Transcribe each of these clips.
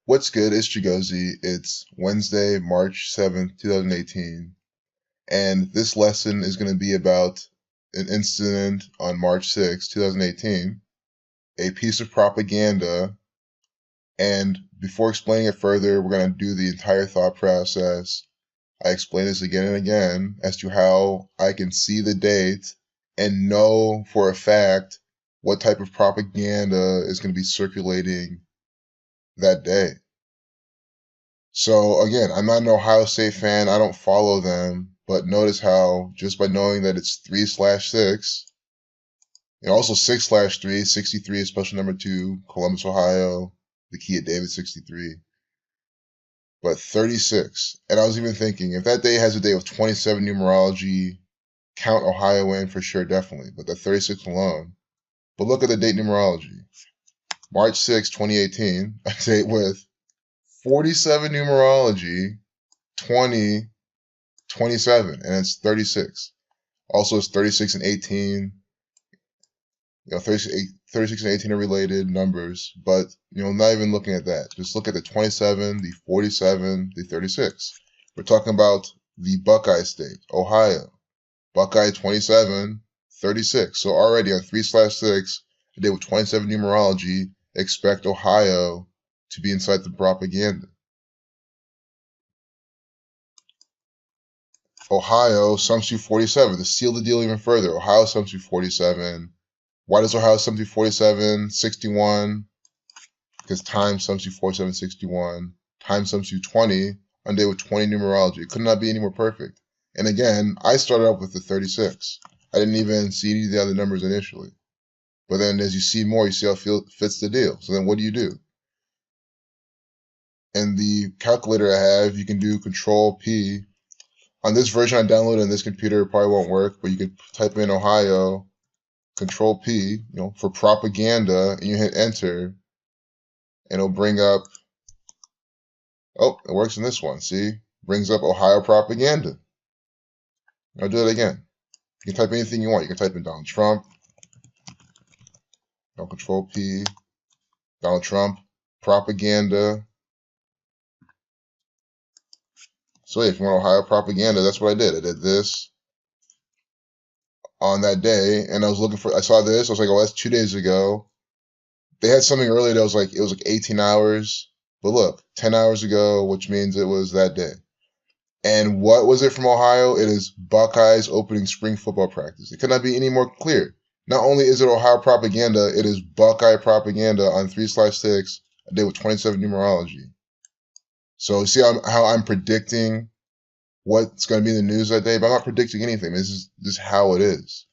What's good? It's Chigozi. It's Wednesday, March 7th, 2018, and this lesson is going to be about an incident on March 6th, 2018, a piece of propaganda, and before explaining it further, we're going to do the entire thought process. I explain this again and again as to how I can see the date and know for a fact what type of propaganda is going to be circulating that day. So again, I'm not an Ohio State fan. I don't follow them, but notice how just by knowing that it's 3/6, and also 6/3, 63 is special number 2, Columbus, Ohio, the key at David 63, but 36. And I was even thinking, if that day has a day with 27 numerology, count Ohio in for sure, definitely, but the 36 alone. But look at the date numerology. March 6, 2018, a date with 47 numerology, 20, 27, and it's 36. Also, it's 36 and 18. 36 and 18 are related numbers, but, not even looking at that. Just look at the 27, the 47, the 36. We're talking about the Buckeye state, Ohio. Buckeye 27, 36. So already on 3/6, a day with 27 numerology, expect Ohio to be inside the propaganda. Ohio sums to 47. To seal the deal even further, Ohio sums to 47. Why does Ohio sum to 47, 61? Because time sums to 47, 61. Time sums to 20 on day with 20 numerology. It could not be any more perfect. And again, I started off with the 36. I didn't even see any of the other numbers initially. But then as you see more, you see how it fits the deal. So then what do? In the calculator I have, you can do Control P. On this version I downloaded on this computer, it probably won't work, but you could type in Ohio, Control P, for propaganda, and you hit enter, and it'll bring up, oh, it works in this one, see? Brings up Ohio propaganda. I'll do it again. You can type anything you want. You can type in Donald Trump, Control P, Donald Trump, propaganda. So if you want Ohio propaganda, that's what I did. I did this on that day, and I saw this, I was like, oh, that's 2 days ago. They had something earlier that was it was like 18 hours, but look, 10 hours ago, which means it was that day. And what was it from Ohio? It is Buckeyes opening spring football practice. It could not be any more clear. Not only is it Ohio propaganda, it is Buckeye propaganda on 3/6, a day with 27 numerology. So see how I'm predicting what's going to be in the news that day, but I'm not predicting anything. This is just how it is.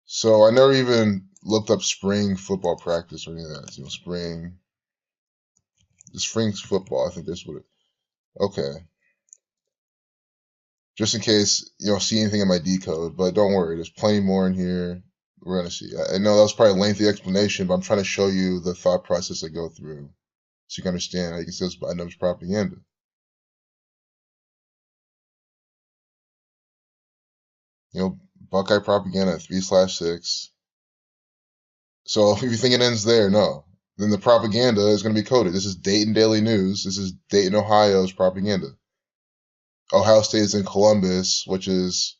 So I never even looked up spring football practice or any of that. Spring's football. I think that's what it. Okay. Just in case you don't see anything in my decode, but don't worry. There's plenty more in here. We're gonna see. I know that was probably a lengthy explanation, but I'm trying to show you the thought process I go through, so you can understand how you can see this by numbers propaganda. Buckeye propaganda at 3/6. So if you think it ends there, no. Then the propaganda is going to be coded. This is Dayton Daily News. This is Dayton, Ohio's propaganda. Ohio State is in Columbus, which is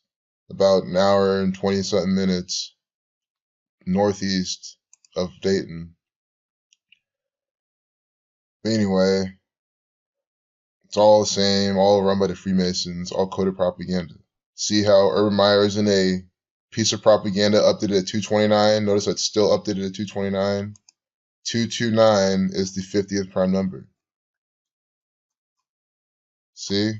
about an hour and 20-something minutes northeast of Dayton. But anyway, it's all the same, all run by the Freemasons, all coded propaganda. See how Urban Meyer is in a piece of propaganda updated at 229. Notice that's still updated at 229. 229 is the 50th prime number. See?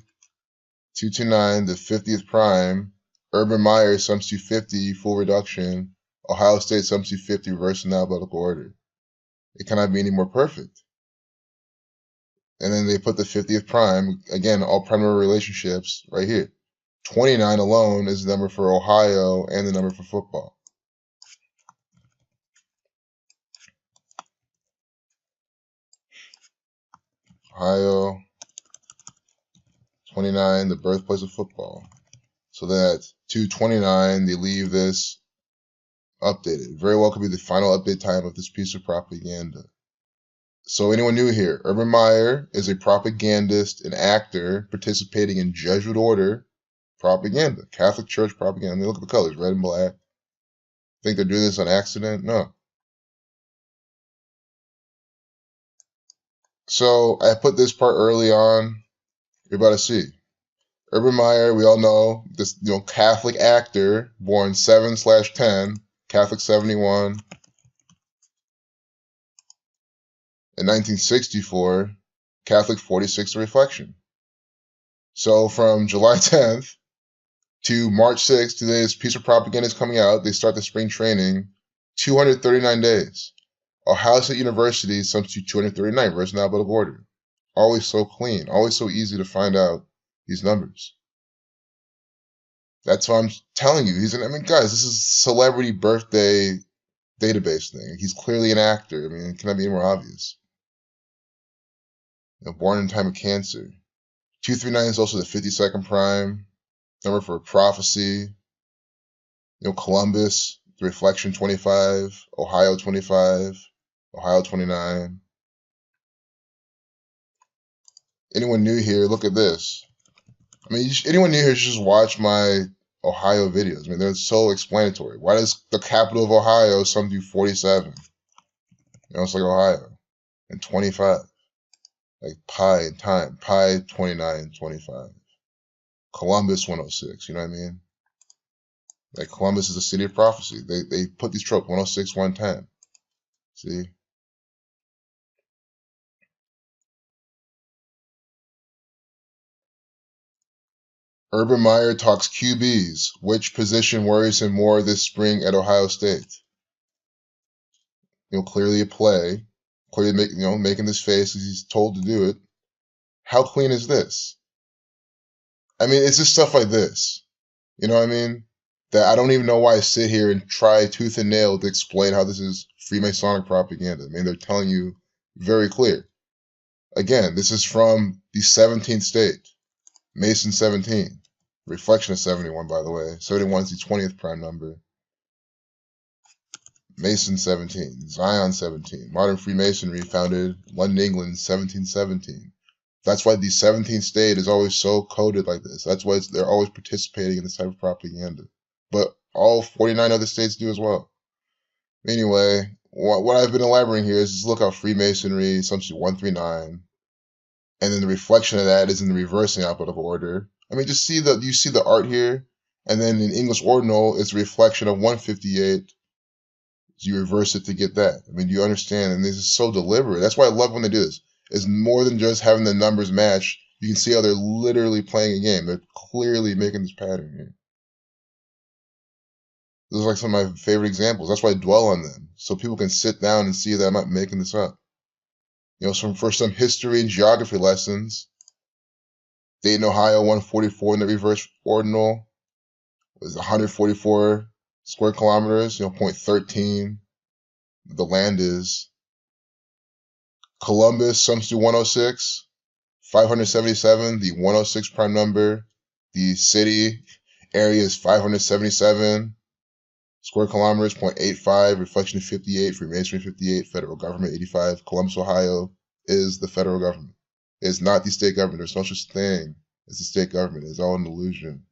229, the 50th prime. Urban Meyer sums to 50, full reduction. Ohio State sums to 50, reverse in alphabetical order. It cannot be any more perfect. And then they put the 50th prime, again, all primary relationships, right here. 29 alone is the number for Ohio and the number for football. Ohio, 29, the birthplace of football. So that 229, they leave this Updated. Very well could be the final update time of this piece of propaganda. So anyone new here, Urban Meyer is a propagandist and actor participating in Jesuit order propaganda, Catholic Church propaganda. I mean, look at the colors, red and black. Think they're doing this on accident? No. So I put this part early on. You're about to see. Urban Meyer, we all know this, Catholic actor, born 7/10, Catholic 71, in 1964, Catholic 46, The Reflection. So from July 10th to March 6th, today this piece of propaganda is coming out. They start the spring training, 239 days. Ohio State University substitute 239, versus in alphabetical order. Always so clean, always so easy to find out these numbers. That's what I'm telling you. Guys, this is celebrity birthday database thing. He's clearly an actor. It cannot be any more obvious. Born in time of cancer. 239 is also the 52nd prime number for prophecy. Columbus, the reflection 25, Ohio 25, Ohio 29. Anyone new here, look at this. Anyone new here should just watch my Ohio videos. They're so explanatory. Why does the capital of Ohio some do 47? It's like Ohio. And 25. Like pi and time. Pi 29, 25. Columbus 106, you know what I mean? Like Columbus is the city of prophecy. They put these tropes, 106, 110. See? Urban Meyer talks QBs. Which position worries him more this spring at Ohio State? Clearly a play. Clearly making this face as he's told to do it. How clean is this? It's just stuff like this. You know what I mean? That I don't even know why I sit here and try tooth and nail to explain how this is Freemasonic propaganda. They're telling you very clear. Again, this is from the 17th state. Mason 17. Reflection of 71, by the way. 71 is the 20th prime number. Mason 17. Zion 17. Modern Freemasonry founded London, England, 1717. That's why the 17th state is always so coded like this. That's why they're always participating in this type of propaganda. But all 49 other states do as well. Anyway, what I've been elaborating here is just look how Freemasonry, essentially 139, and then the reflection of that is in the reversing alphabetical order. Just see you see the art here, and then in English ordinal, it's a reflection of 158. You reverse it to get that. Do you understand? And this is so deliberate. That's why I love when they do this. It's more than just having the numbers match. You can see how they're literally playing a game. They're clearly making this pattern here. Those are like some of my favorite examples. That's why I dwell on them, so people can sit down and see that I'm not making this up. For some history and geography lessons, Dayton, Ohio, 144 in the reverse ordinal was 144 square kilometers, 0.13. The land is. Columbus sums to 106, 577, the 106 prime number. The city area is 577 square kilometers, 0.85, reflection of 58, Freemasonry 58, federal government 85. Columbus, Ohio is the federal government. It's not the state government. There's no such thing as the state government. It's all an illusion.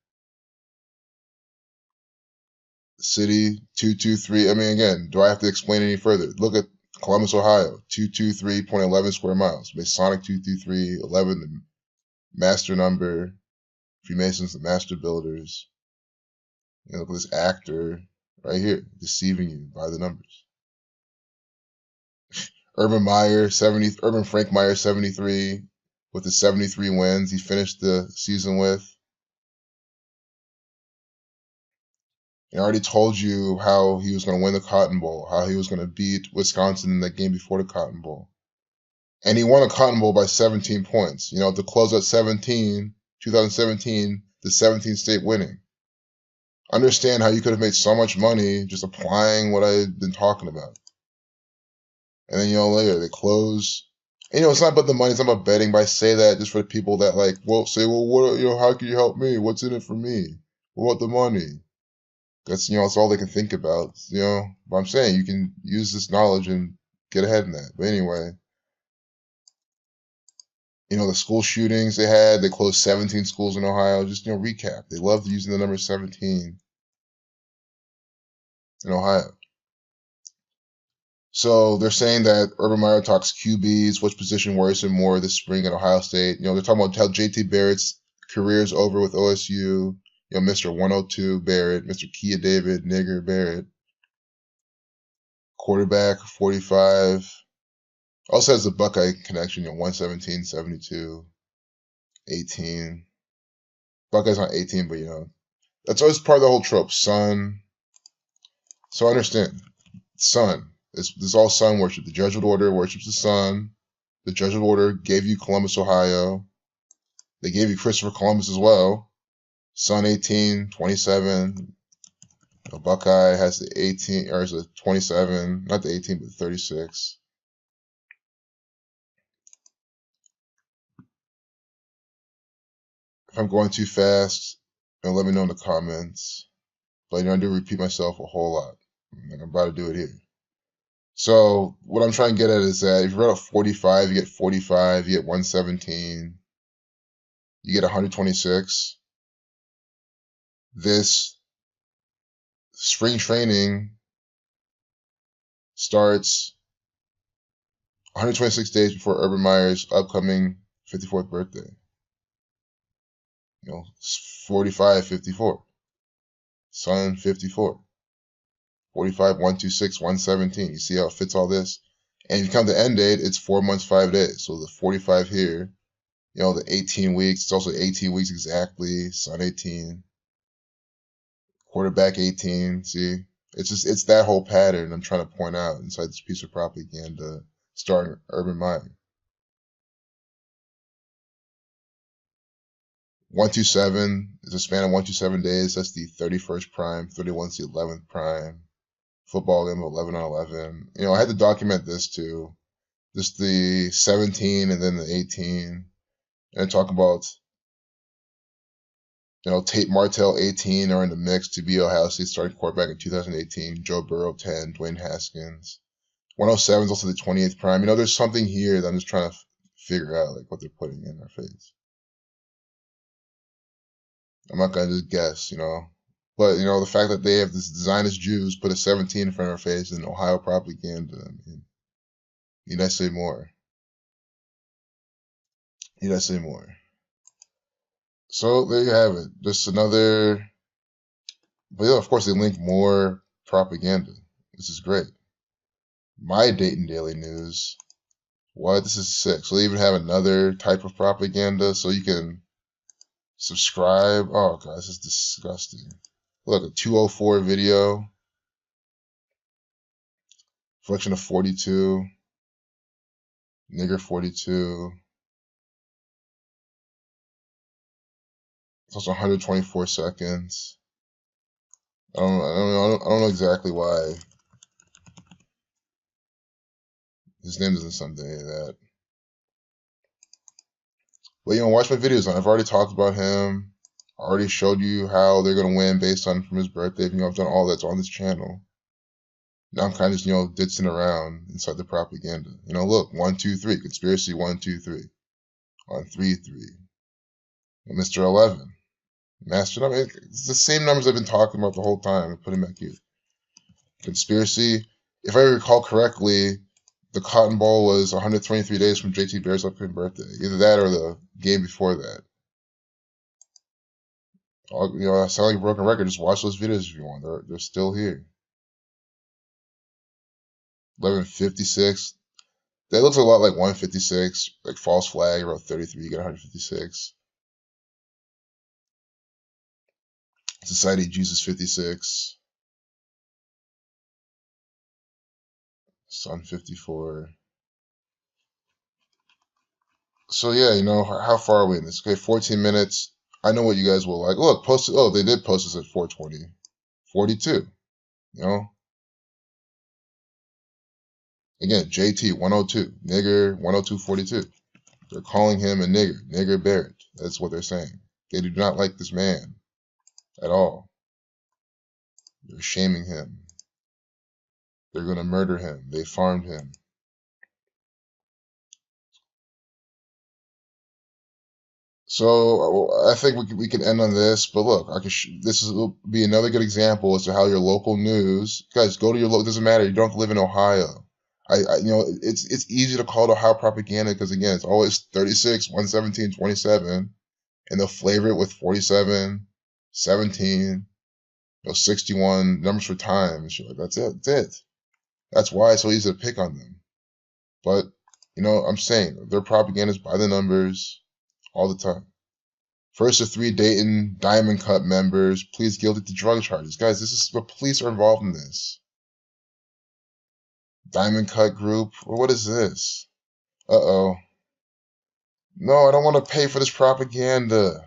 City 223. Again, do I have to explain any further? Look at Columbus, Ohio, 223.11 square miles. Masonic 223, 11, the master number. Freemasons, the master builders. Look at this actor right here, deceiving you by the numbers. Urban Frank Meyer, 73, with the 73 wins he finished the season with. I already told you how he was going to win the Cotton Bowl, how he was going to beat Wisconsin in that game before the Cotton Bowl. And he won a Cotton Bowl by 17 points. To close out 2017, the 17th state winning. Understand how you could have made so much money just applying what I've been talking about. And then, later they close. And, it's not about the money, it's not about betting, but I say that just for the people that what, how can you help me? What's in it for me? What about the money? That's, that's all they can think about, But I'm saying you can use this knowledge and get ahead in that. But anyway, the school shootings they closed 17 schools in Ohio. Just, recap. They loved using the number 17 in Ohio. So they're saying that Urban Meyer talks QBs, which position worries him more this spring at Ohio State. They're talking about how JT Barrett's career is over with OSU. Mr. 102 Barrett, Mr. Kia David, Nigger Barrett. Quarterback, 45. Also has the Buckeye connection, 117, 72, 18. Buckeye's not 18, but that's always part of the whole trope. Son. So I understand. Son. This is all sun worship. The Jesuit order worships the sun. The Jesuit order gave you Columbus, Ohio. They gave you Christopher Columbus as well. Sun 18, 27. Buckeye has the 18, or is it 27? Not the 18, but the 36. If I'm going too fast, let me know in the comments. But I do repeat myself a whole lot. I'm about to do it here. So what I'm trying to get at is that if you read a 45, you get 45, you get 117, you get 126. This spring training starts 126 days before Urban Meyer's upcoming 54th birthday. 45, 54. Sun 54. 45, 126, 117. You see how it fits all this? And if you come to end date, it's 4 months, 5 days. So the 45 here, the 18 weeks, it's also 18 weeks exactly. Sun 18. Quarterback 18. See? It's that whole pattern I'm trying to point out inside this piece of propaganda starting Urban Meyer. 127 is a span of 127 days. That's the 31st prime. 31 is the 11th prime. Football game of 11 on 11. I had to document this too. Just the 17 and then the 18. And talk about, Tate Martell 18 are in the mix to be Ohio State starting quarterback in 2018. Joe Burrow 10. Dwayne Haskins. 107 is also the 28th prime. There's something here that I'm just trying to figure out, like what they're putting in our face. I'm not going to just guess, But, the fact that they have this Zionist Jews put a 17 in front of our face in Ohio propaganda, need I say more? Need I say more? So there you have it. Just another, but of course they link more propaganda. This is great. My Dayton Daily News. What? This is sick. So they even have another type of propaganda so you can subscribe. Oh, God, this is disgusting. Look, a 204 video. Reflection of 42. Nigger 42. It's also 124 seconds. I don't know exactly why his name doesn't sound any of that. But watch my videos on. I've already talked about him. I already showed you how they're gonna win based on from his birthday. I've done all that's on this channel. Now I'm kind of just ditching around inside the propaganda. Look, 1, 2, 3, conspiracy 1, 2, 3, on 3, 3. Mr. 11, master. It's the same numbers I've been talking about the whole time. I'm putting back here. Conspiracy. If I recall correctly, the Cotton Bowl was 123 days from JT Barrett's upcoming birthday. Either that or the game before that. I sound like a broken record. Just watch those videos if you want. They're still here. 1156. That looks a lot like 156, like false flag, about 33, you get 156. Society Jesus 56. Sun 54. So yeah, how far are we in this? Okay, 14 minutes. I know what you guys will like. Look, they did post this at 420. 42. Again, JT 102, nigger 10242. They're calling him a nigger Barrett. That's what they're saying. They do not like this man at all. They're shaming him. They're going to murder him. They farmed him. So I think we can end on this. But look, this will be another good example as to how your local news, guys, go to your local. It doesn't matter. You don't have to live in Ohio. It's easy to call it Ohio propaganda because again, it's always 36, 117, 27, and they'll flavor it with 47, 17, 61 numbers for time and shit. That's it. That's it. That's why it's so easy to pick on them. But I'm saying their propaganda is by the numbers all the time. First of 3 Dayton Diamond Cut members pleads guilty to drug charges. Guys, the police are involved in this. Diamond Cut group? Well, what is this? Uh-oh. No, I don't want to pay for this propaganda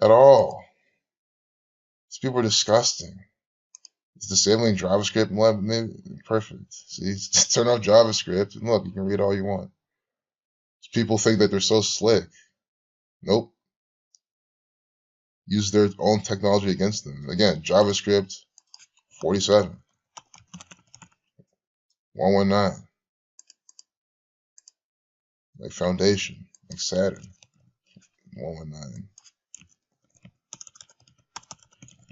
at all. These people are disgusting. It's disabling JavaScript. Maybe perfect. See, turn off JavaScript and look, you can read all you want. People think that they're so slick. Nope. Use their own technology against them. Again, JavaScript 47. 119. Like Foundation. Like Saturn. 119.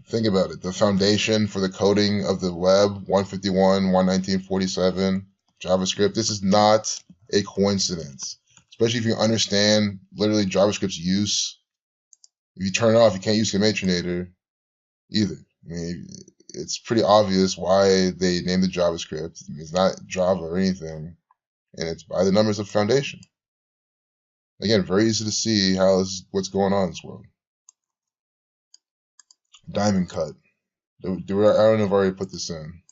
Think about it. The foundation for the coding of the web, 151, 119, 47, JavaScript. This is not a coincidence. Especially if you understand literally JavaScript's use. If you turn it off, you can't use Command either. I mean, it's pretty obvious why they named it JavaScript. I mean, it's not Java or anything. And it's by the numbers of Foundation. Again, very easy to see what's going on in this world. Diamond Cut. I don't know if I already put this in.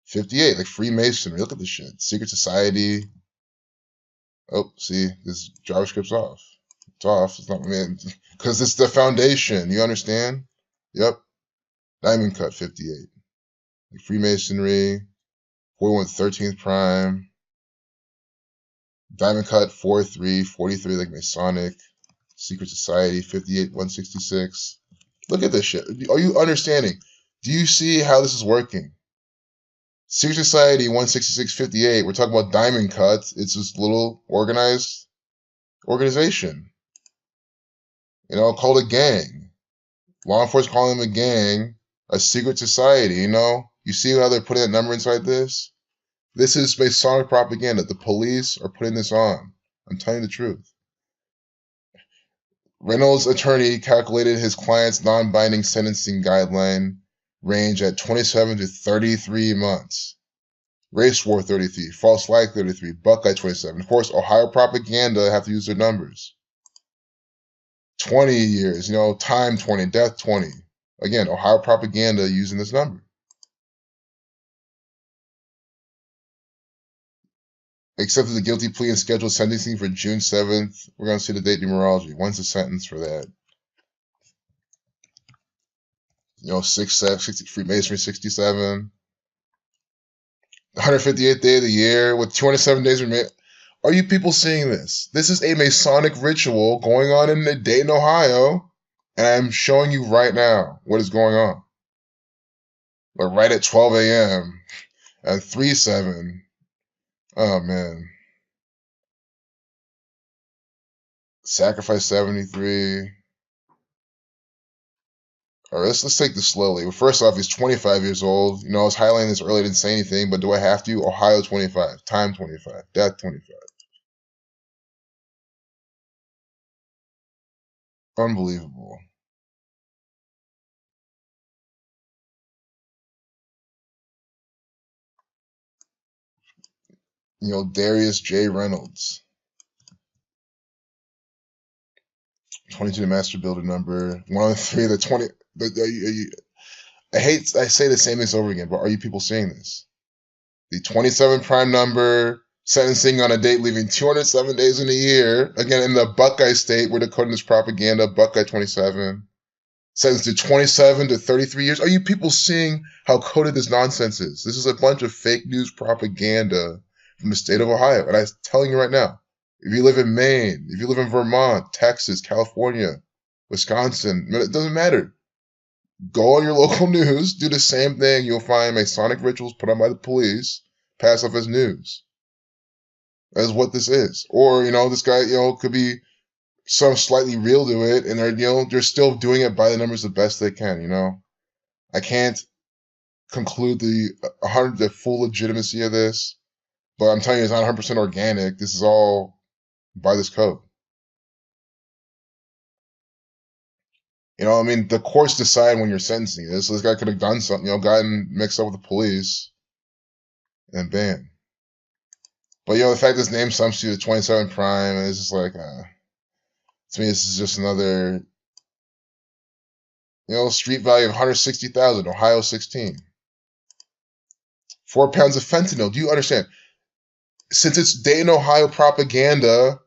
58, like Freemasonry. Look at this shit. Secret Society. Oh, see, this JavaScript's off. It's off. It's not, because it's the Foundation. You understand? Yep. Diamond Cut 58. Like Freemasonry. 41 13th Prime. Diamond Cut 43, 43 like Masonic. Secret Society 58 166. Look at this shit. Are you understanding? Do you see how this is working? Secret Society 16658. We're talking about Diamond Cut. It's this little organized organization. Called a gang. Law enforcement calling them a gang. A secret society, You see how they're putting that number inside this? This is Masonic propaganda. The police are putting this on. I'm telling you the truth. Reynolds' attorney calculated his client's non-binding sentencing guideline range at 27 to 33 months. Race war 33, false flag 33, Buckeye 27. Of course, Ohio propaganda have to use their numbers. 20 years, time 20, death 20. Again, Ohio propaganda using this number. Accepted the guilty plea and scheduled sentencing for June 7th. We're going to see the date numerology. When's the sentence for that? 60 Freemasonry 67. 158th day of the year with 207 days remaining. Are you people seeing this? This is a Masonic ritual going on in Dayton, Ohio, and I'm showing you right now what is going on. But right at 12 a.m. at 3/7. Oh man. Sacrifice 73. All right, let's take this slowly. Well, first off, he's 25 years old. I was highlighting this earlier, didn't say anything, but do I have to? Ohio 25, time 25, death 25. Unbelievable. Darius J. Reynolds. 22 the master builder number. 103 the 20. I say the same things over again, but are you people seeing this? The 27 prime number, sentencing on a date leaving 207 days in a year. Again, in the Buckeye state where they're coding this propaganda, Buckeye 27. Sentenced to 27 to 33 years. Are you people seeing how coded this nonsense is? This is a bunch of fake news propaganda from the state of Ohio. And I'm telling you right now, if you live in Maine, if you live in Vermont, Texas, California, Wisconsin, it doesn't matter. Go on your local news, do the same thing. You'll find Masonic rituals put on by the police, pass off as news. That's what this is. Or, this guy, could be some slightly real to it, and they're still doing it by the numbers the best they can, I can't conclude the full legitimacy of this, but I'm telling you, it's not 100% organic. This is all by this code. The courts decide when you're sentencing this. So this guy could have done something, gotten mixed up with the police, and bam. But, the fact this name sums to 27 prime, and it's just like, to me, this is just another, street value of 160,000, Ohio 16. 4 pounds of fentanyl. Do you understand? Since it's Dayton, Ohio propaganda,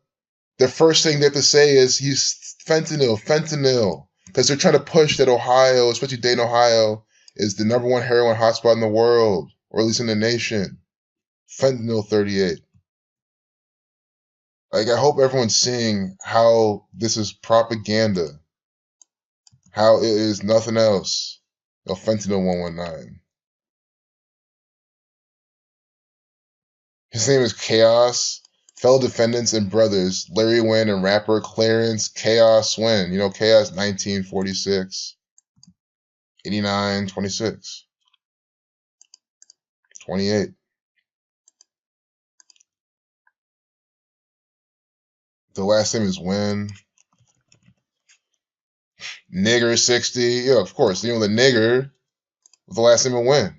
the first thing they have to say is he's fentanyl. Because they're trying to push that Ohio, especially Dayton, Ohio, is the #1 heroin hotspot in the world, or at least in the nation. Fentanyl 38. I hope everyone's seeing how this is propaganda. How it is nothing else. Fentanyl 119. His name is Chaos. Fellow defendants and brothers, Larry Wynn and rapper Clarence Chaos Wynn. Chaos 1946, 89, 26, 28. The last name is Wynn. Nigger 60. Yeah, of course. The nigger with the last name of Wynn.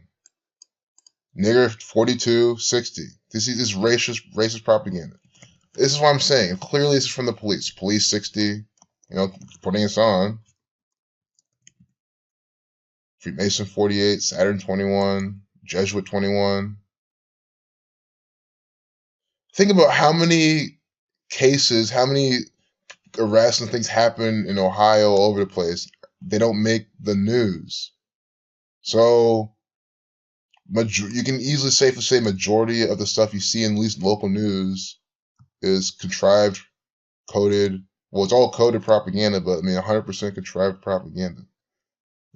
Nigger 42, 60. This is racist propaganda. This is what I'm saying. Clearly, this is from the police. Police 60, putting us on. Freemason 48, Saturn 21, Jesuit 21. Think about how many cases, how many arrests and things happen in Ohio all over the place. They don't make the news. So, you can easily safely say majority of the stuff you see in at least local news is contrived, coded. Well, it's all coded propaganda, but 100% contrived propaganda.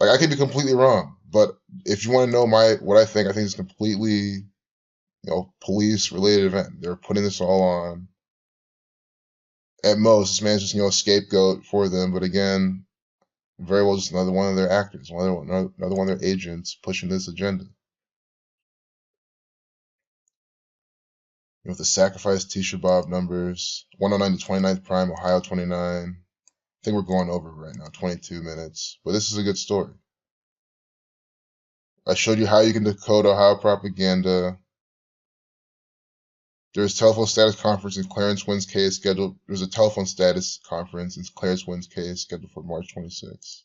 I could be completely wrong, but if you want to know what I think it's completely, police-related event. They're putting this all on. At most, this man's just, a scapegoat for them, but again, very well just another one of their actors, another one of their agents pushing this agenda. With the sacrifice Tisha Bob numbers, 109 to 29th prime, Ohio 29. I think we're going over right now, 22 minutes. But this is a good story. I showed you how you can decode Ohio propaganda. There's telephone status conference in Clarence Wynn's case scheduled. There's a telephone status conference in Clarence Wynn's case scheduled for March 26th.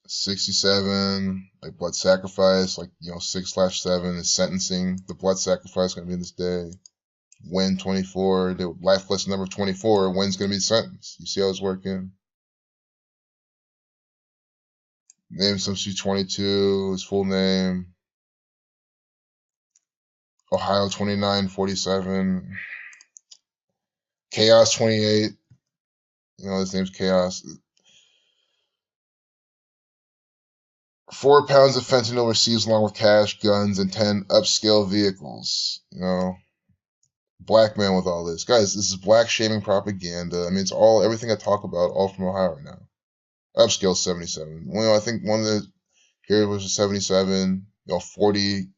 $67, blood sacrifice, 6/7 is sentencing. The blood sacrifice is going to be in this day. Win 24, the life lesson number 24, Win's going to be sentenced. You see how it's working? Name substitute 22, his full name. Ohio 2947. Chaos 28. His name's Chaos. 4 pounds of fentanyl received along with cash, guns, and 10 upscale vehicles. Black man with all this. Guys, this is black shaming propaganda. It's everything I talk about, all from Ohio right now. Upscale 77. I think one of the here was a 77. 40.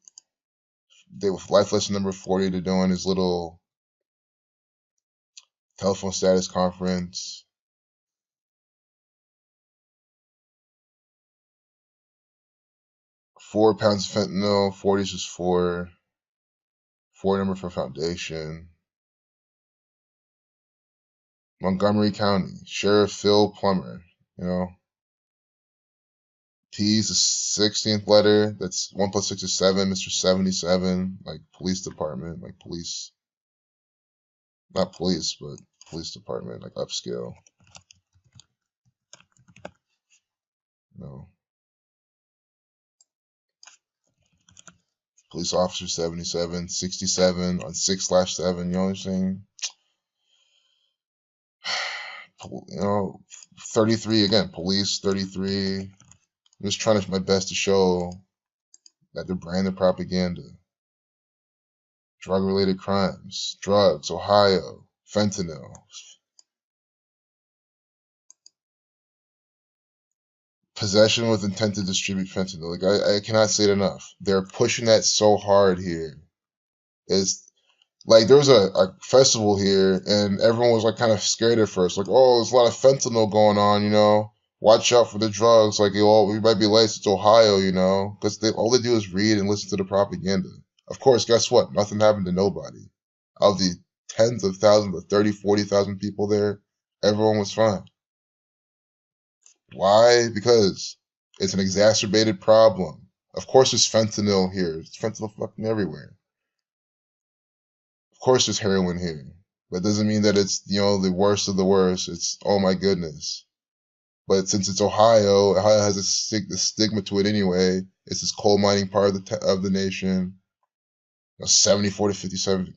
They with life lesson number 40. They're doing his little telephone status conference. 4 pounds of fentanyl. 40 is just 4. 4 number for foundation. Montgomery County Sheriff Phil Plummer. P is the 16th letter. That's 1 + 6 is 7. Mr. 77, police department, police. Not police, but police department, upscale. Police officer 77, 67 on 6/7. You know what I'm saying? you know, 33 again, police 33. I'm just trying my best to show that they're branded propaganda. Drug-related crimes, drugs, Ohio, fentanyl. Possession with intent to distribute fentanyl. Like I cannot say it enough. They're pushing that so hard here. It's like there was a festival here and everyone was like kind of scared at first. Like, oh, there's a lot of fentanyl going on, you know. Watch out for the drugs. Like, oh, we might be late. It's Ohio, you know, because all they do is read and listen to the propaganda. Of course, guess what? Nothing happened to nobody. Of the tens of thousands, of 30, 40,000 people there, everyone was fine. Why? Because it's an exacerbated problem. Of course there's fentanyl here. There's fentanyl fucking everywhere. Of course there's heroin here. But it doesn't mean that it's, you know, the worst of the worst. It's, oh my goodness. But since it's Ohio has a stigma to it anyway. It's this coal mining part of the nation. You know, 74 to 57.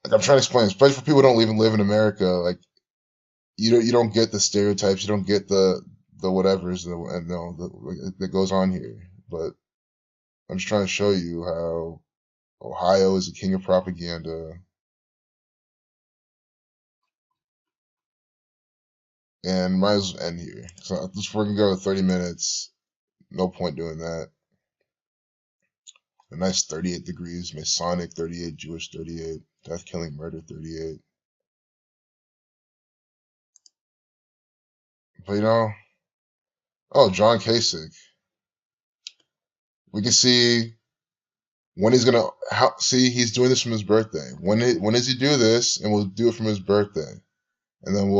Like I'm trying to explain, especially for people who don't even live in America. Like you don't get the stereotypes. You don't get the whatevers that goes on here. But I'm just trying to show you how Ohio is the king of propaganda. And might as well end here. So we're going to go 30 minutes. No point doing that. A nice 38 degrees. Masonic 38. Jewish 38. Death, killing, murder 38. But you know, oh, John Kasich. We can see when he's going to, see, he's doing this from his birthday. When does he do this? And we'll do it from his birthday. And then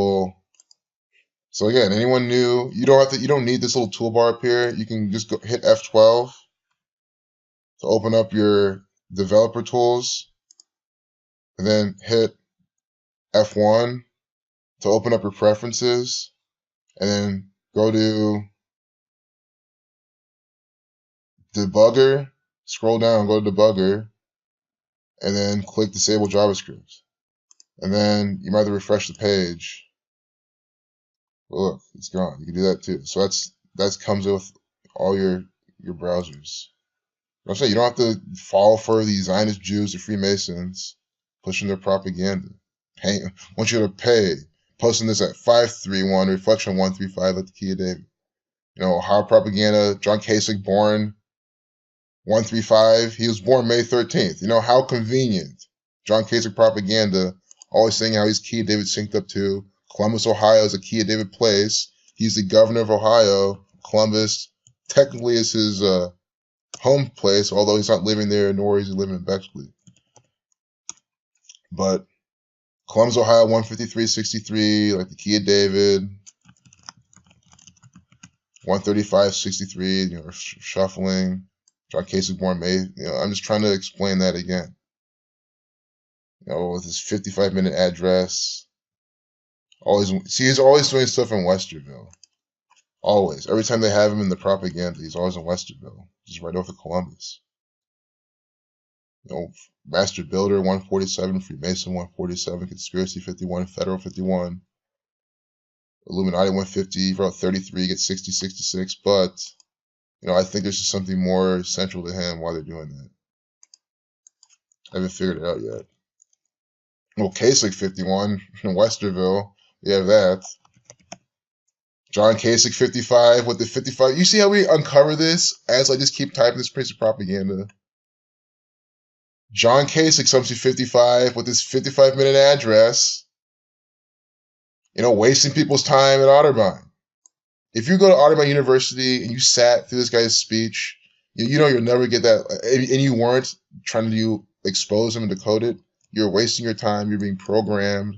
so again, anyone new, you don't need this little toolbar up here. You can just go hit F12 to open up your developer tools, and then hit F1 to open up your preferences, and then go to debugger, scroll down, go to debugger, and then click disable JavaScript. And then you might have to refresh the page. Look, it's gone. You can do that too. So that comes with all your browsers. I'm saying you don't have to fall for the Zionist Jews or Freemasons pushing their propaganda. I want you to pay. Posting this at 531, reflection 135 at the Key of David. You know, Ohio propaganda, John Kasich born 135. He was born May 13th. You know, how convenient. John Kasich propaganda, always saying how he's Key of David synced up to. Columbus, Ohio is a Key of David place. He's the governor of Ohio. Columbus technically is his home place, although he's not living there, nor is he living in Bexley. But Columbus, Ohio, 153.63, like the Key of David. 135.63, you know, shuffling. John Kasich born May. You know, I'm just trying to explain that again. You know, with his 55-minute address. He's always doing stuff in Westerville. Always. Every time they have him in the propaganda, he's always in Westerville. Just right off of Columbus. You know, Master Builder 147, Freemason 147, Conspiracy 51, Federal 51, Illuminati 150, for about 33, get 60, 66. But, you know, I think there's just something more central to him why they're doing that. I haven't figured it out yet. Well, Kasich 51 in Westerville, we have that. John Kasich 55 with the 55. You see how we uncover this as I just keep typing this piece of propaganda? John Kasich comes to 55 with his 55-minute address, you know, wasting people's time at Otterbein. If you go to Otterbein University and you sat through this guy's speech, you know you'll never get that, and you weren't trying to expose him and decode it. You're wasting your time. You're being programmed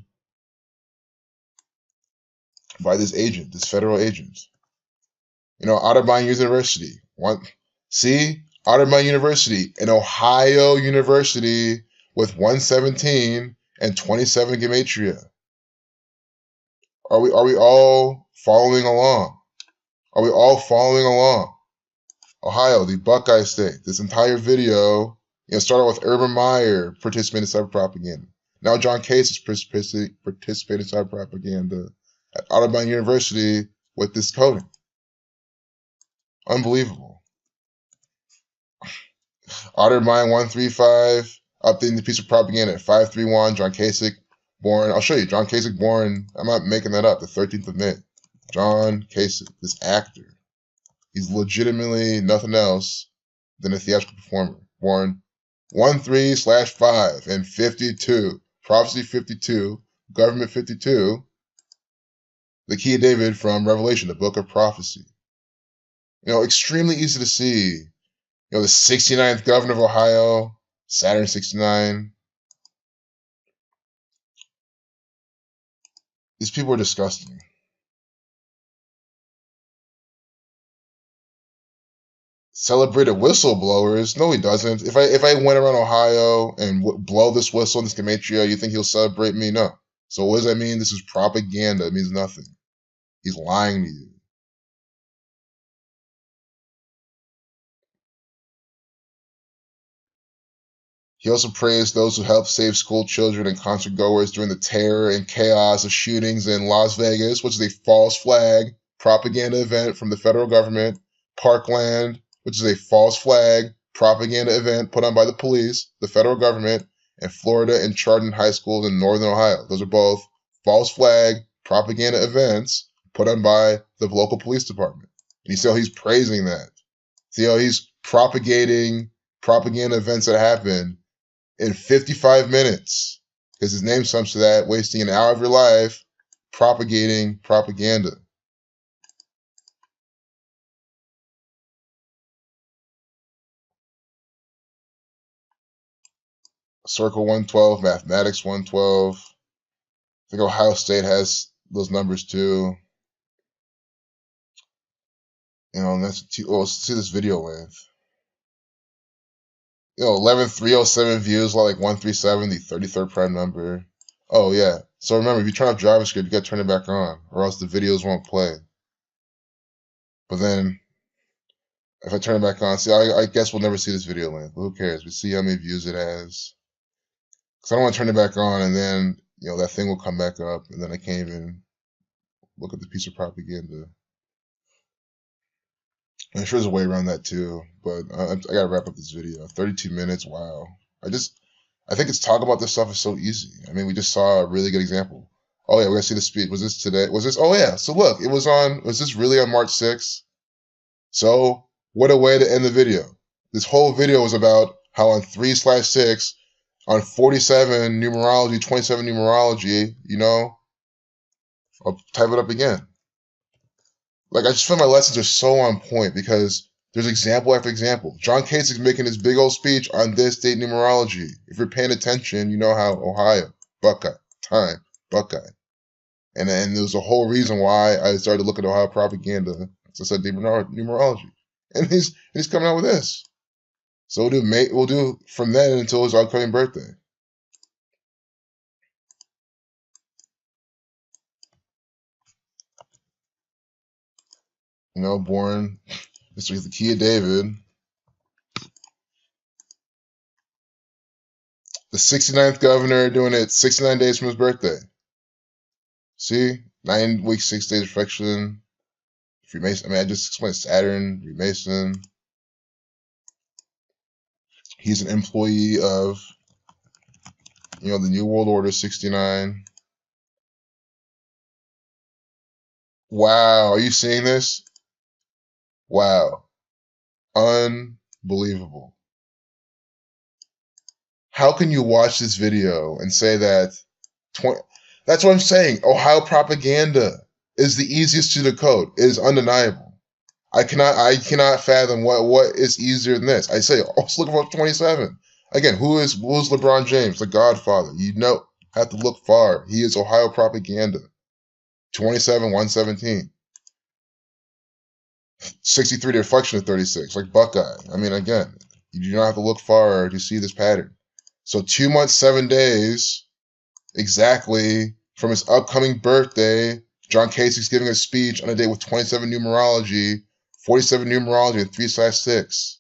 by this agent, this federal agent. You know, Otterbein University. Otterbein University, an Ohio university with 117 and 27 gematria. Are we all following along? Are we all following along? Ohio, the Buckeye state. This entire video, you know, started with Urban Meyer participating in cyber propaganda. Now John Kasich is participating in cyber propaganda at Audubon University with this coding. Unbelievable. Audubon 135, updating the piece of propaganda at 531. John Kasich, born, I'll show you, John Kasich, born, I'm not making that up, the 13th of May. John Kasich, this actor. He's legitimately nothing else than a theatrical performer. Born 13/5 and 52. Prophecy 52. Government 52. The key of David from Revelation, the book of prophecy. Extremely easy to see. The 69th governor of Ohio, Saturn 69. These people are disgusting. Celebrated whistleblowers? No, he doesn't. If I went around Ohio and blow this whistle in this gematria, you think he'll celebrate me? No. So what does that mean? This is propaganda. It means nothing. He's lying to you. He also praised those who helped save school children and concert goers during the terror and chaos of shootings in Las Vegas, which is a false flag propaganda event from the federal government. Parkland, which is a false flag propaganda event put on by the police, the federal government, and Florida and Chardon High Schools in Northern Ohio. Those are both false flag propaganda events put on by the local police department. And you see how he's praising that. See how he's propagating propaganda events that happen in 55 minutes, because his name sums to that, wasting an hour of your life propagating propaganda. Circle 112, Mathematics 112. I think Ohio State has those numbers too. Let's see this video length. 11,307 views, like 137, the 33rd prime number. Oh, yeah. So remember, if you turn off JavaScript, you got to turn it back on, or else the videos won't play. But then, if I turn it back on, see, I guess we'll never see this video length, but who cares? We see how many views it has. Because I don't want to turn it back on, and then, that thing will come back up, and then I can't even look at the piece of propaganda. I'm sure there's a way around that too, but I gotta wrap up this video. 32 minutes, wow. I think it's talk about this stuff is so easy. I mean, we just saw a really good example. Oh yeah, we're gonna see the speed. Was this today? Was this? Oh yeah. So look, was this really on March 6th? So what a way to end the video. This whole video was about how on 3/6, on 47 numerology, 27 numerology, I'll type it up again. Like, I just feel my lessons are so on point because there's example after example. John Kasich is making this big old speech on this date numerology. If you're paying attention, you know how Ohio, Buckeye, time, Buckeye. And there's a whole reason why I started to look at Ohio propaganda. As I said, numerology. And he's coming out with this. So we'll do from then until his upcoming birthday. Born, this is the key of David. The 69th governor doing it 69 days from his birthday. See? 9 weeks, 6 days reflection. Freemason. I just explained Saturn, Freemason. He's an employee of, the New World Order 69. Wow, are you seeing this? Wow. Unbelievable. How can you watch this video and say that that's what I'm saying. Ohio propaganda is the easiest to decode. It is undeniable. I cannot fathom what is easier than this. I say, let's look at 27. Again, who's LeBron James, the Godfather? Have to look far. He is Ohio propaganda. 27, 117. 63 to reflection of 36, like Buckeye. I mean, again, you do not have to look far to see this pattern. So 2 months, 7 days, exactly from his upcoming birthday, John Kasich's giving a speech on a day with 27 numerology, 47 numerology, and 3/6.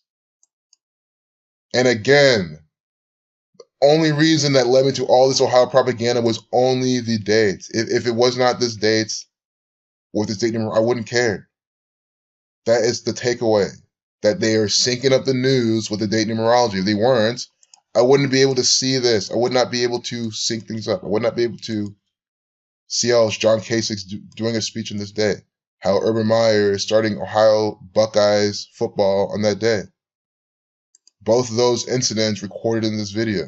And again, only reason that led me to all this Ohio propaganda was only the dates. If it was not this dates with this date number, I wouldn't care. That is the takeaway. That they are syncing up the news with the date numerology. If they weren't, I wouldn't be able to see this. I would not be able to sync things up. I would not be able to see how John Kasich doing a speech on this day. How Urban Meyer is starting Ohio Buckeyes football on that day. Both of those incidents recorded in this video.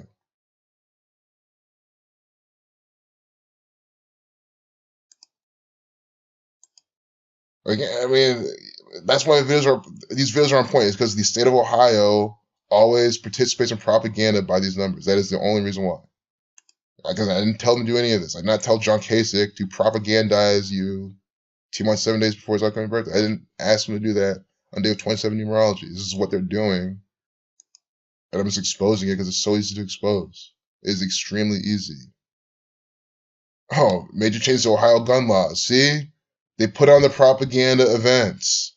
Again, I mean, that's why these videos are on point. It's because the state of Ohio always participates in propaganda by these numbers. That is the only reason why. Because I didn't tell them to do any of this. I did not tell John Kasich to propagandize you 2 months, 7 days before his upcoming birthday. I didn't ask him to do that on day of 27 numerology. This is what they're doing. And I'm just exposing it because it's so easy to expose. It is extremely easy. Oh, major changes to Ohio gun laws. See? They put on the propaganda events.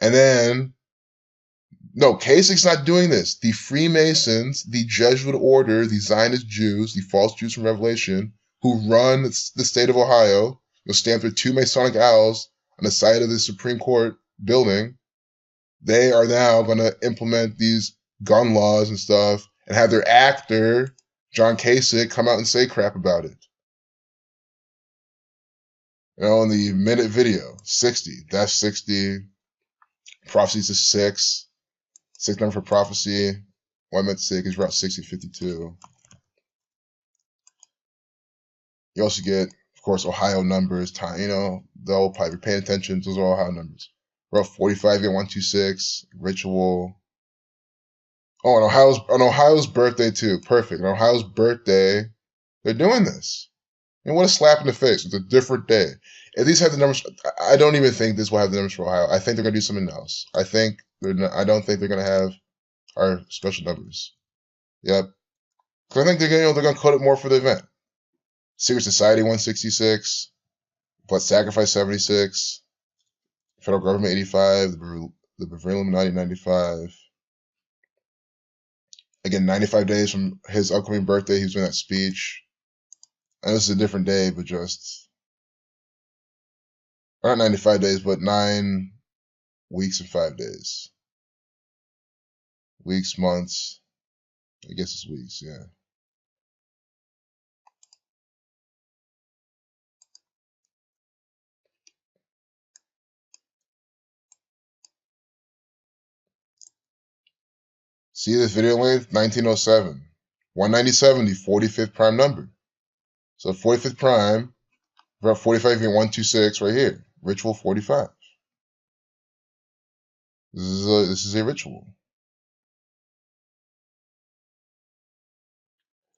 And then, no, Kasich's not doing this. The Freemasons, the Jesuit order, the Zionist Jews, the false Jews from Revelation, who run the state of Ohio, will stamp their 2 Masonic owls on the side of the Supreme Court building. They are now going to implement these gun laws and stuff and have their actor, John Kasich, come out and say crap about it. You know, in the minute video, 60. That's 60. Prophecies is 6. 6 number for prophecy. What I meant to say is Route 60, 52. You also get, of course, Ohio numbers, time, you know, the whole pipe. You're paying attention, those are all Ohio numbers. Route 45, you get 126, ritual. Oh, on Ohio's birthday too. Perfect. On Ohio's birthday, they're doing this. And what a slap in the face. It's a different day. If these have the numbers, I don't even think this will have the numbers for Ohio. I think they're going to do something else. I don't think they're going to have our special numbers. Yep. Because I think they're going to code it more for the event. Secret Society 166, Blood Sacrifice 76, Federal Government 85, the Bavarian Illuminati 95. Again, 95 days from his upcoming birthday, he was doing that speech. And this is a different day, but just, not 95 days, but 9 weeks and 5 days. Weeks, months, I guess it's weeks, yeah. See this video length? 1907. 197, the 45th prime number. So 45th prime, about 45 and 126 right here. Ritual 45. This is a ritual.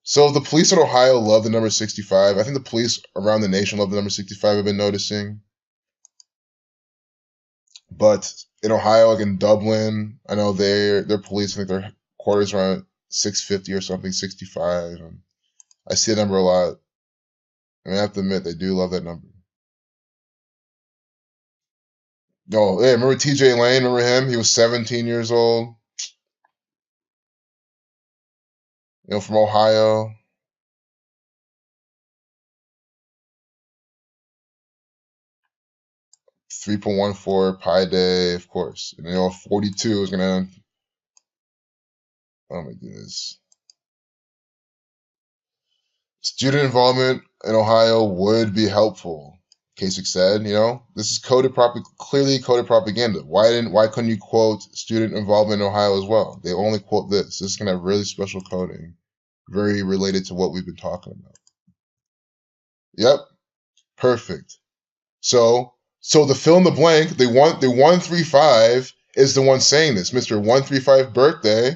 So the police in Ohio love the number 65. I think the police around the nation love the number 65, I've been noticing. But in Ohio, like in Dublin, I know their police, I think their quarters around 650 or something, 65. And I see that number a lot. I mean, I have to admit, they do love that number. Oh, yeah, remember TJ Lane? Remember him? He was 17 years old. You know, from Ohio. $3.14 Pi Day, of course. And you know, 42 is gonna end. Oh my goodness. Student involvement in Ohio would be helpful, Kasich said. You know, this is clearly coded propaganda. Why couldn't you quote student involvement in Ohio as well? They only quote this. This is gonna have really special coding, very related to what we've been talking about. Yep, perfect. So the fill in the blank, the 135 is the one saying this, Mr. 135 birthday.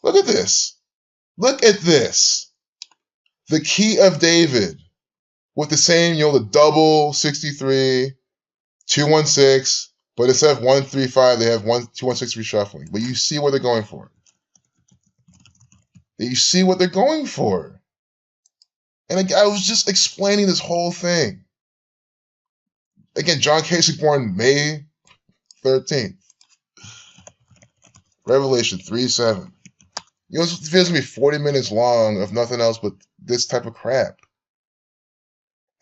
Look at this. Look at this. The key of David with the same, you know, the double 63, 216, but instead of 135, they have 216 reshuffling. But you see what they're going for. You see what they're going for. And I was just explaining this whole thing. Again, John Kasich born May 13th. Revelation 3:7. You know, this video's gonna be 40 minutes long of nothing else but this type of crap.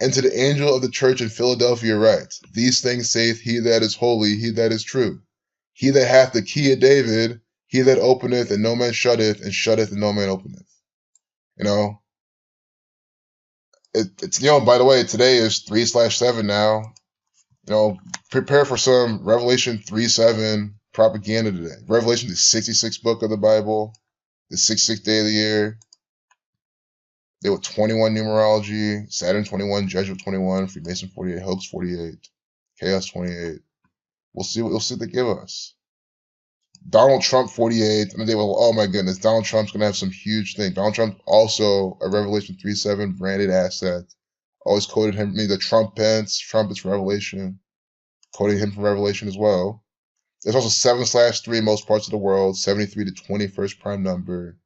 And to the angel of the church in Philadelphia write, These things saith he that is holy, he that is true. He that hath the key of David, he that openeth and no man shutteth, and shutteth and no man openeth. You know, it's, you know, by the way, today is 3/7 now. You know, prepare for some Revelation 3/7 propaganda today. Revelation, the 66th book of the Bible, the 66th day of the year. They were 21 numerology, Saturn 21, Jesuit 21, Freemason 48, Hoax 48, Chaos 28. We'll see what they give us. Donald Trump 48. I mean, oh my goodness, Donald Trump's gonna have some huge thing. Donald Trump also a Revelation 3/7 branded asset. Always quoted him. I mean, the Trumpets Revelation, quoting him from Revelation as well. There's also 7/3 in most parts of the world, 73 to 21st prime number.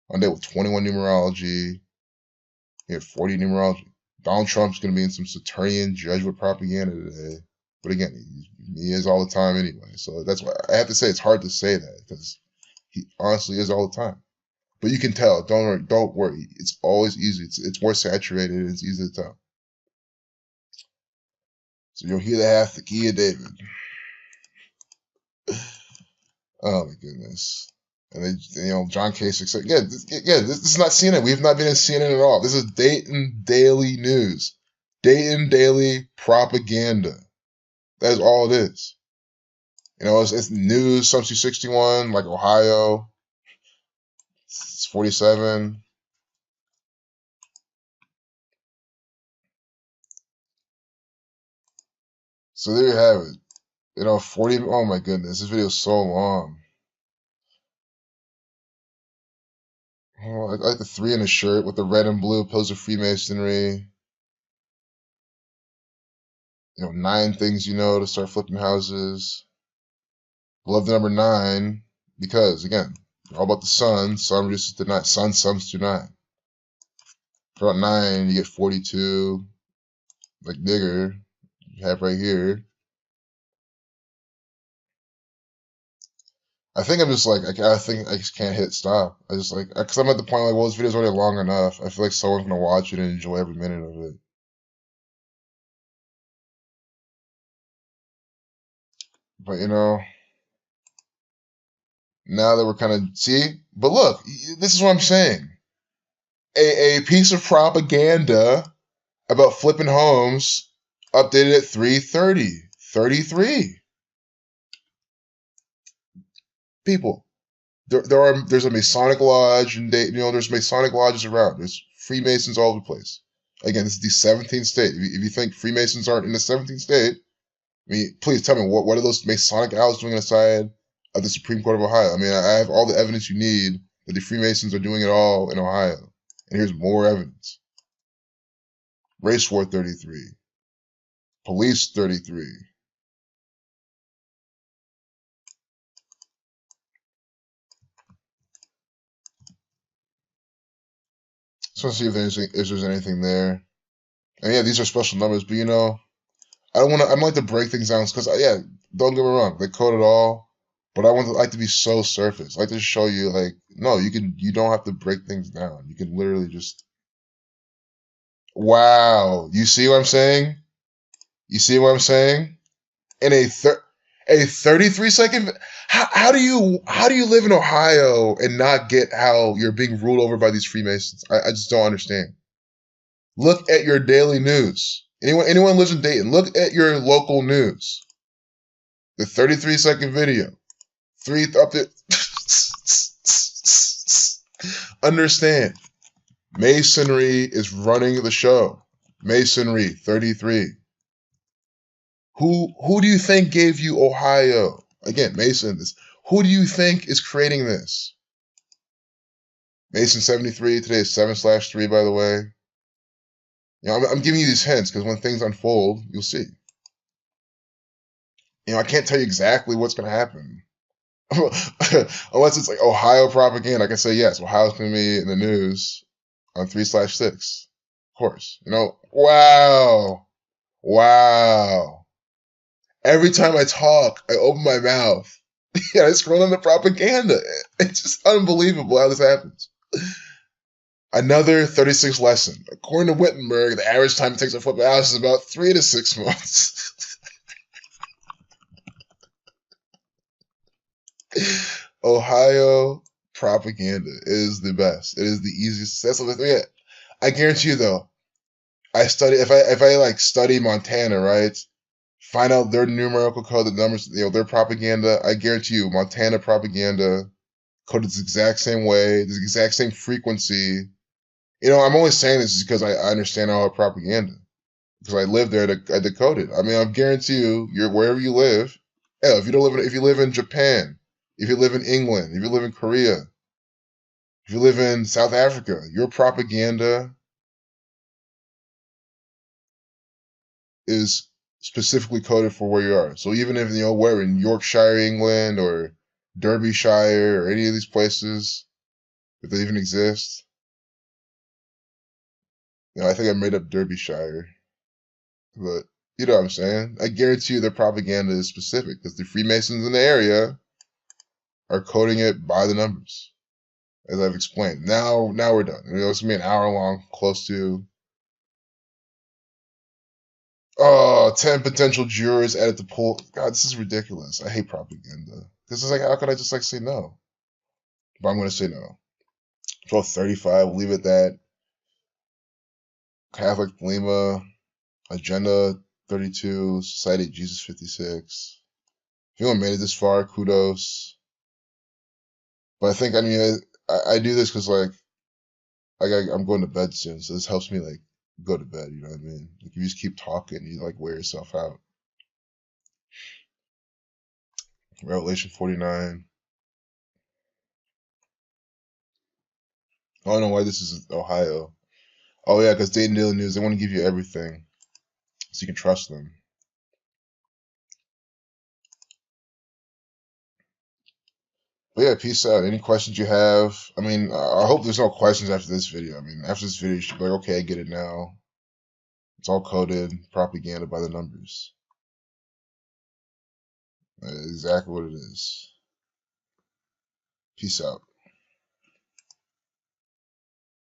On day with 21 numerology. He had 40 numerology. Donald Trump's going to be in some Saturnian Jesuit propaganda today. But again, he is all the time anyway. So that's why I have to say it's hard to say that because he honestly is all the time. But you can tell. Don't worry. It's always easy. It's more saturated. It's easy to tell. So you'll hear the half the key of David. Oh my goodness. And they, you know, John Kasich said, this is not CNN. We have not been in CNN at all. This is Dayton Daily News. Dayton Daily Propaganda. That is all it is. You know, it's news, some 61, like Ohio. It's 47. So there you have it. You know, 40, oh my goodness, this video is so long. Oh, I like the 3 in the shirt with the red and blue pillars of Freemasonry. You know, 9 things you know to start flipping houses. Love the number 9 because, again, all about the sun. Sun reduces to 9. Sun sums to 9. For about 9, you get 42. Like Digger, you have right here. I think I'm just like, I think I just can't hit stop. I just like, because I'm at the point like, well, this video's already long enough. I feel like someone's going to watch it and enjoy every minute of it. But, you know, now that we're kind of, see? But look, this is what I'm saying. A piece of propaganda about flipping homes updated at 3:33. People, there's a Masonic lodge and you know there's Masonic lodges around. There's Freemasons all over the place. Again, this is the 17th state. If you think Freemasons aren't in the 17th state, I mean, please tell me what are those Masonic owls doing on the side of the Supreme Court of Ohio? I mean, I have all the evidence you need that the Freemasons are doing it all in Ohio, and here's more evidence. Race war 33, police 33. So let's see if there's anything there. And yeah, these are special numbers, but you know, I don't like to break things down because yeah, don't get me wrong, they code it all, but I like to be so surface. I like to show you like, no, you don't have to break things down. You can literally just, wow, you see what I'm saying? You see what I'm saying? In a 33-second, how do you live in Ohio and not get how you're being ruled over by these Freemasons? I just don't understand. Look at your daily news. Anyone lives in Dayton, look at your local news. The 33-second video. 3 up to understand. Masonry is running the show. Masonry 33. Who do you think gave you Ohio? Again, Mason, who do you think is creating this? Mason 73, today is 7/3, by the way. You know, I'm giving you these hints because when things unfold, you'll see. You know, I can't tell you exactly what's going to happen. Unless it's like Ohio propaganda, I can say, yes, Ohio's going to be in the news on 3/6. Of course. You know, wow. Every time I talk, I open my mouth Yeah, I scroll on the propaganda. It's just unbelievable how this happens. Another 36 lesson. According to Wittenberg, the average time it takes to flip a house is about 3 to 6 months. Ohio propaganda is the best. It is the easiest. That's the thing. I guarantee you, though. I study if I like study Montana, right? Find out their numerical code, the numbers, their propaganda. I guarantee you, Montana propaganda coded the exact same way, the exact same frequency. I'm only saying this because I understand all propaganda because I live there. I decode it. I mean, I guarantee you, you're wherever you live. Hell, if you live in Japan, if you live in England, if you live in Korea, if you live in South Africa, your propaganda is specifically coded for where you are. So even if we're in Yorkshire, England, or Derbyshire, or any of these places, if they even exist, I think I made up Derbyshire, but you know what I'm saying. I guarantee you their propaganda is specific because the Freemasons in the area are coding it by the numbers, as I've explained. Now we're done. It's gonna be an hour long, close to 10 potential jurors added to poll. God, this is ridiculous. I hate propaganda. This is like, how could I just say no? But I'm gonna say no. 1235, we'll leave it at that. Catholic Lima, Agenda 32, Society of Jesus 56. If anyone made it this far, kudos. But I think, I do this because, I'm going to bed soon, so this helps me, go to bed, you know what I mean? If you just keep talking, you, wear yourself out. Revelation 49. I don't know why this is Ohio. Oh, yeah, because Dayton Daily News, they want to give you everything so you can trust them. But yeah, peace out. Any questions you have? I hope there's no questions after this video. After this video, you should be like, okay, I get it now. It's all coded, propaganda by the numbers. Exactly what it is. Peace out.